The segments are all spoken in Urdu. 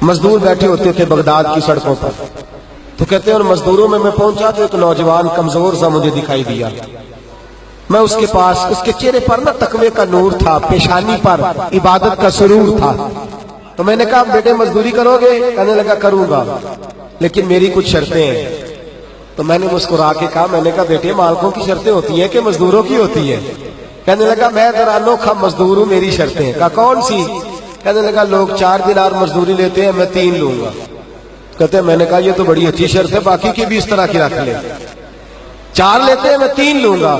مزدور بیٹھے ہوتے تھے بغداد کی سڑکوں پر، تو کہتے ہیں اور مزدوروں میں پہنچا تو ایک نوجوان کمزور سا مجھے دکھائی دیا. میں اس کے پاس، اس کے چہرے پر نا تقوی کا نور تھا، پیشانی پر عبادت کا سرور تھا. تو میں نے کہا بیٹے مزدوری کرو گے؟ کہنے لگا کروں گا لیکن میری کچھ شرطیں ہیں. تو میں نے مسکرا کے کہا، میں نے کہا بیٹے مالکوں کی شرطیں ہوتی ہیں کہ مزدوروں کی ہوتی ہے؟ کہنے لگا میں ذرا انوکھا مزدور ہوں، میری شرطیں. کہا کون سی؟ کہنے لگا لوگ 4 دینار مزدوری لیتے ہیں، میں 3 لوں گا. کہتے ہیں میں نے کہا یہ تو بڑی اچھی شرط ہے، باقی کی بھی اس طرح کی رکھ لے. 4 لیتے ہیں، میں 3 لوں گا.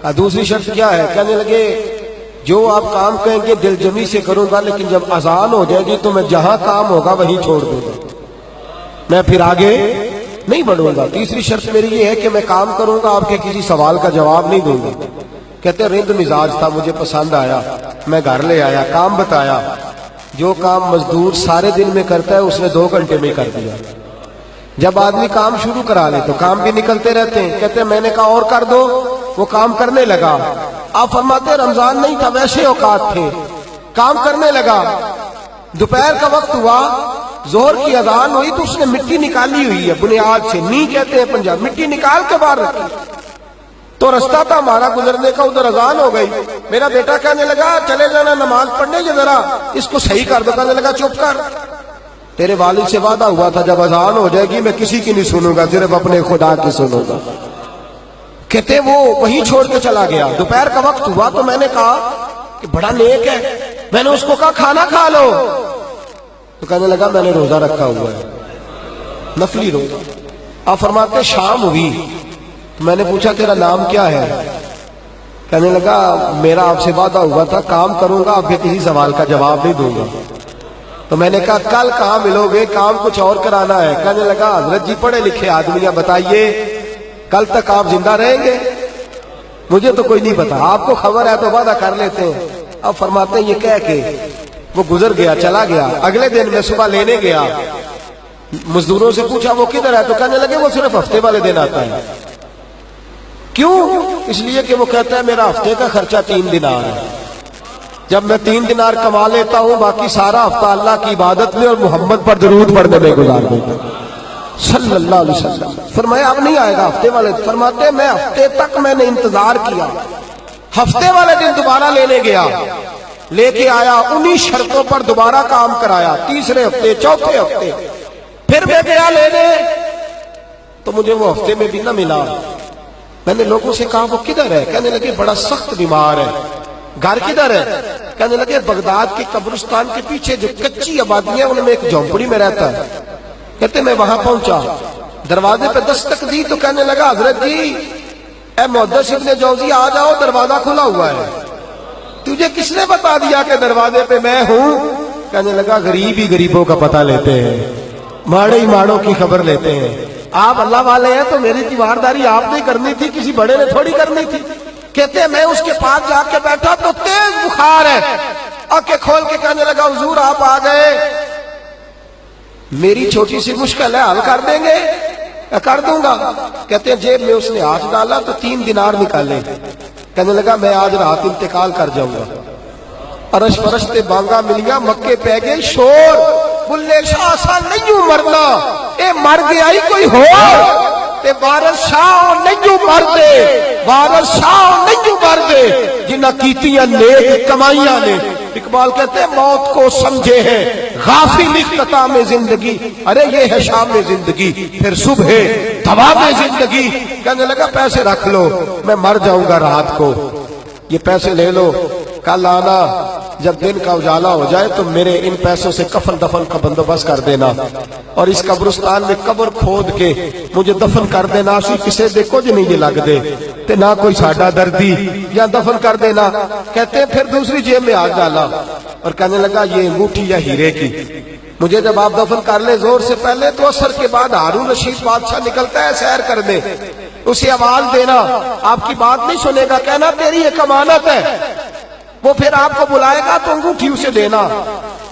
کہا دوسری شرط کیا ہے؟ کہنے لگے جو آپ کام کہیں گے دل جمی سے کروں گا، لیکن جب اذان ہو جائے گی تو میں جہاں کام ہوگا وہیں چھوڑ دوں گا، میں پھر آگے نہیں بڑھوں گا. تیسری شرط میری یہ ہے کہ میں کام کروں گا، آپ کے کسی سوال کا جواب نہیں دوں گا. کہتے ہیں رند مزاج تھا، مجھے پسند آیا، میں گھر لے آیا، کام بتایا. جو کام مزدور سارے دن میں کرتا ہے اس نے 2 گھنٹے میں کر دیا. جب آدمی کام شروع کرا لے تو کام بھی نکلتے رہتے ہیں. کہتے ہیں میں نے کہا اور کر دو، وہ کام کرنے لگا. آپ فرماتے رمضان نہیں تھا، ویسے اوقات تھے، کام کرنے لگا. دوپہر کا وقت ہوا، ظہر کی اذان ہوئی تو اس نے مٹی نکالی ہوئی ہے بنیاد سے، نی کہتے ہیں پنجاب، مٹی نکال کے باہر رکھی. تو رستہ تھا ہمارا گزرنے کا، ادھر اذان ہو گئی. میرا بیٹا کہنے لگا چلے جانا نماز پڑھنے، یہ ذرا اس کو صحیح کر دو. کہنے لگا چپ کر، تیرے والد سے وعدہ ہوا تھا جب اذان ہو جائے گی میں کسی کی نہیں سنوں گا، صرف اپنے خدا کی سنوں گا. کہتے وہ وہیں چھوڑ کے چلا گیا. دوپہر کا وقت ہوا تو میں نے کہا کہ بڑا نیک ہے، میں نے اس کو کہا کھانا کھا لو. تو کہنے لگا میں نے روزہ رکھا ہوا ہے، نفلی روزہ. آپ فرماتے شام ہوئی تو میں نے پوچھا تیرا نام کیا ہے؟ کہنے لگا میرا آپ سے وعدہ ہوا تھا کام کروں گا، آپ کے کسی سوال کا جواب نہیں دوں گا. تو میں نے کہا کل کہاں ملو گے، کام کچھ اور کرانا ہے. کہنے لگا حضرت جی پڑھے لکھے آدمی ہیں، بتائیے کل تک آپ زندہ رہیں گے؟ مجھے تو کوئی نہیں پتا، آپ کو خبر ہے تو وعدہ کر لیتے ہیں. اب فرماتے ہیں یہ کہہ کے وہ گزر گیا، چلا گیا. اگلے دن میں صبح لینے گیا، مزدوروں سے پوچھا وہ کدھر ہے؟ تو کہنے لگے وہ صرف ہفتے والے دن آتا ہے. کیوں؟ اس لیے کہ وہ کہتا ہے میرا ہفتے کا خرچہ 3 دینار ہے، جب میں 3 دینار کما لیتا ہوں باقی سارا ہفتہ اللہ کی عبادت میں اور محمد پر درود پڑھنے میں گزار دیتا ہوں صلی اللہ علیہ وسلم. فرمایا اب نہیں آئے گا ہفتے والے. فرماتے میں ہفتے تک میں نے انتظار کیا، ہفتے والے دن دوبارہ لینے گیا، لے کے آیا، انہی شرطوں پر دوبارہ کام کرایا. تیسرے ہفتے، چوتھے ہفتے پھر میں گیا لینے تو مجھے وہ ہفتے میں بھی نہ ملا. میں نے لوگوں سے کہا وہ کدھر ہے؟ کہنے لگے بڑا سخت بیمار ہے. گھر کدھر ہے؟ کہنے لگے بغداد کے قبرستان کے پیچھے جو کچی آبادیاں ان میں ایک جھونپڑی میں رہتا ہے. کہتے میں وہاں پہنچا، دروازے پہ دستک دی تو کہنے لگا حضرت جی اے محدث ابن جوزی آ جاؤ، دروازہ کھلا ہوا ہے. تجھے کس نے بتا دیا کہ دروازے پہ میں ہوں؟ کہنے لگا غریب ہی غریبوں کا پتہ لیتے ہیں، ماڑے ہی ماڑوں کی خبر لیتے ہیں. آپ اللہ والے ہیں تو میری تیمارداری آپ نے کرنی تھی، کسی بڑے نے تھوڑی کرنی تھی. کہتے ہیں میں اس کے پاس جا کے بیٹھا تو تیز بخار ہے. آنکھیں کھول کے کہنے لگا حضور آپ آ گئے، میری چھوٹی سی مشکل ہے، حل کر دیں گے؟ کر دوں گا. کہتے ہیں جیب میں اس نے ہاتھ ڈالا تو 3 دینار نکالے. کہنے لگا میں آج رات انتقال کر جاؤں گا. عرش فرش تے بانگا ملیا، مکے پہ گئے شور، بلے شاہ سا نہیں مرنا، اے مر گیا ہی کوئی ہو، تے وارث شاہ نہیں مردے، وارث شاہ نہیں مردے جنہ کیتیاں نیک کمائیاں نے. اقبال کہتے ہیں موت کو سمجھے ہیں غافل اختتام زندگی، ارے یہ ہے شام زندگی پھر صبح دوام زندگی. کہنے لگا پیسے رکھ لو، میں مر جاؤں گا رات کو، یہ پیسے لے لو، کل آنا جب دن کا اجالا ہو جائے تو میرے ان پیسوں سے کفن دفن کا بندوبست کر دینا، اور اس قبرستان میں قبر کھود کے مجھے دفن کر دینا. اسی کسے دیکھو جو نہیں یہ لگ دے تے نہ کوئی ساڈا دردی، یا دفن کر دینا. کہتے ہیں پھر دوسری جیب میں ہاتھ ڈالا اور کہنے لگا یہ انگوٹھی یا ہیرے کی، مجھے جب آپ دفن کر لیں زور سے پہلے تو اثر کے بعد ہارون رشید بادشاہ نکلتا ہے سیر کرنے، اسے آواز دینا، آپ کی بات نہیں سنے گا، کہنا تیری ایک امانت ہے. وہ پھر آپ کو بلائے گا تو انگوٹھی اسے دینا،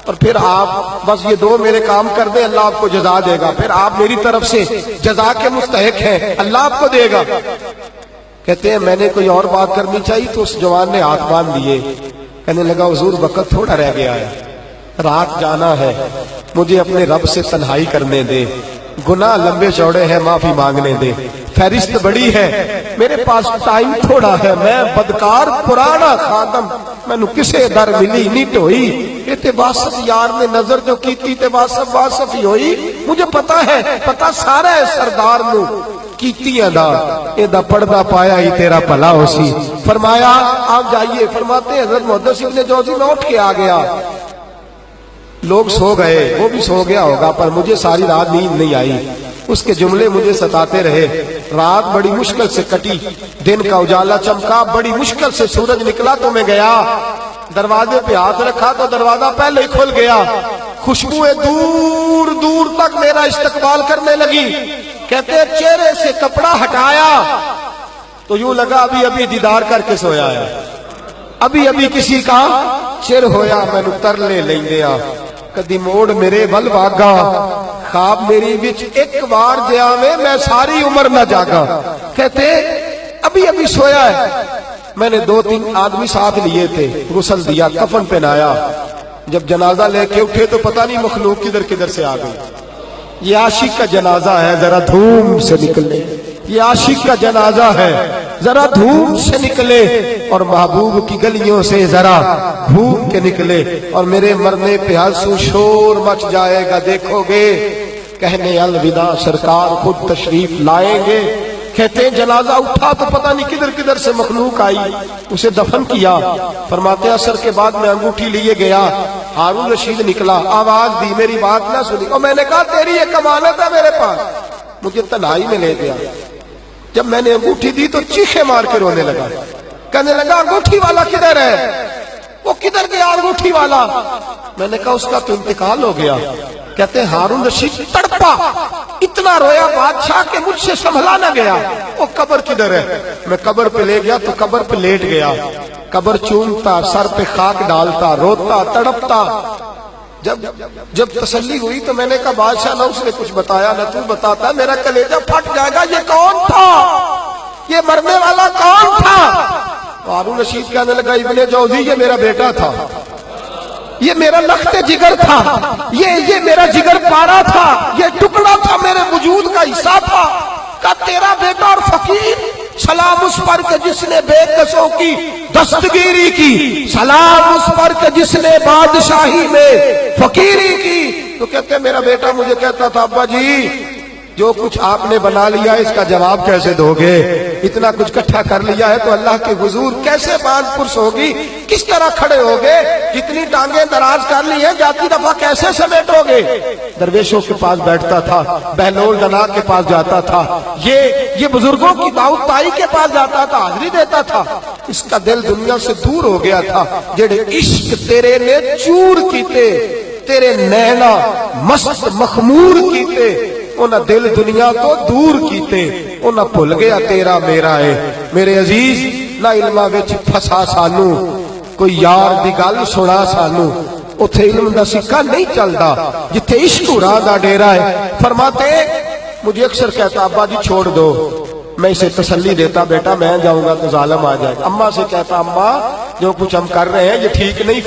اور پھر آپ بس یہ 2 میرے کام کر دیں، اللہ آپ کو جزا دے گا. پھر آپ میری طرف سے جزا کے مستحق ہیں، اللہ آپ کو دے گا. کہتے ہیں میں نے کوئی اور بات کرنی چاہیے تو اس جوان نے ہاتھ باندھ دیے. کہنے لگا حضور وقت تھوڑا رہ گیا ہے، رات جانا ہے، مجھے اپنے رب سے تنہائی کرنے دے، گناہ لمبے چوڑے ہیں معافی مانگنے دے، فہرست بڑی ہے میرے پاس ٹائم تھوڑا ہے، میں بدکار پرانا خادم، مینو کسے در ملی نہیں ٹوئی، یہ تے واسف یار نے نظر جو کیتی تے واسف ہی ہوئی، مجھے پتا ہے، پتا سارا ہے سردار نو کیتیاں دا، اے دا پردہ پایا ہی تیرا بھلا ہو سی۔ فرمایا آپ جائیے، فرماتے ہیں حضرت محدث ابن جوزی میں اٹھ کے آ گیا، لوگ سو گئے، وہ بھی سو گیا ہوگا، پر مجھے ساری رات نیند نہیں آئی، اس کے جملے مجھے ستاتے رہے، رات بڑی مشکل سے کٹی، دن کا اجالا چمکا، بڑی مشکل سے سورج نکلا تو میں گیا، دروازے پہ ہاتھ رکھا تو دروازہ پہلے ہی کھل گیا، خوشبوئیں دور دور تک میرا استقبال کرنے لگی، کہتے ہیں چہرے سے کپڑا ہٹایا تو یوں لگا ابھی ابھی دیدار کر کے سویا ہے، ابھی ابھی کسی کا چر ہویا، میں نتر لے لیں دیا، کدی موڑ میرے ول واگا، خواب میری وچ ایک بار جاوے میں ساری عمر نہ جاگا، کہتے ابھی ابھی سویا ہے، میں نے 2-3 آدمی ساتھ لیے تھے، غسل دیا، کفن پہنایا، جب جنازہ لے کے اٹھے تو پتہ نہیں مخلوق کدھر کدھر سے آ گئی، یہ عاشق کا جنازہ ہے ذرا دھوم سے نکلے، یہ عاشق کا جنازہ ہے ذرا دھوم سے نکلے، اور محبوب کی گلیوں سے ذرا گھوم کے نکلے، اور میرے مرنے پہ ہنسو شور مچ جائے گا، دیکھو گے کہنے الوداع سرکار خود تشریف لائیں گے، کہتے ہیں جنازہ اٹھا تو پتہ نہیں کدھر کدھر سے مخلوق آئی، اسے دفن کیا، فرماتے ہیں عصر کے بعد میں انگوٹھی لیے گیا، ہارون رشید نکلا، آواز دی، میری بات نہ سنی، اور میں نے کہا تیری ایک امانت ہے میرے پاس، مجھے تنہائی میں لے گیا، جب میں نے انگوٹھی دی تو چیخے مار کے رونے لگا، کہنے لگا انگوٹھی والا کدھر ہے، وہ کدھر گیا انگوٹھی والا، میں نے کہا اس کا تو انتقال ہو گیا، کہتے ہیں ہارون رشید تڑپا، اتنا رویا بادشاہ کہ مجھ سے سنبھلا نہ گیا، وہ قبر کدھر ہے، میں قبر پہ لے گیا تو قبر پہ لیٹ گیا، قبر چومتا، سر پہ خاک ڈالتا، روتا، تڑپتا، جب تسلی ہوئی تو میں نے کہا بادشاہ نہ اس نے کچھ بتایا نہ تو بتاتا، میرا کلیجہ پھٹ جائے گا، یہ کون تھا، یہ مرنے والا کون تھا، ہارون رشید کہنے لگا ابن جوزی یہ میرا بیٹا تھا، یہ میرا لخت جگر تھا، یہ میرا جگر پارا تھا، یہ ٹکڑا تھا میرے وجود کا حصہ تھا، کہ تیرا بیٹا اور فقیر، سلام اس پر کہ جس نے بے کسوں کی دستگیری کی، سلام اس پر کہ جس نے بادشاہی میں فقیری کی، تو کہتے ہیں میرا بیٹا مجھے کہتا تھا ابا جی جو کچھ آپ نے بنا لیا اس کا جواب کیسے دو گے، اتنا کچھ کٹھا کر لیا ہے تو اللہ کے حضور کیسے باندھ پرس ہوگی، کس طرح کھڑے ہوگے، جتنی ٹانگیں دراز کر لی ہیں جاتی دفعہ کیسے سمیٹو گے، درویشوں کے پاس بیٹھتا تھا، بہلول دنا کے پاس جاتا تھا، یہ بزرگوں کی دعوت تائی کے پاس جاتا تھا، حاضری دیتا تھا، اس کا دل دنیا سے دور ہو گیا تھا، جڑے عشق تیرے نے چور کیتے، تیرے نینا مست مخمور کیتے، انہاں دل دنیا تو دور کیتے، انہاں بھول گیا تیرا میرا ہے، میرے عزیز نہ علمہ وچ پھسا سانو، کوئی یار دی گل سنا سانو، اتھے علم دا سکہ نہیں چلدا، جتھے عشق راہ دا ڈیرا ہے، فرماتے مجھے اکثر کہتا ابا جی چھوڑ دو، میں اسے تسلی دیتا بیٹا میں جاؤں گا تو ظالم آ جائے گا، اماں سے کہتا اماں جو کچھ ہم کر رہے ہیں یہ ٹھیک نہیں،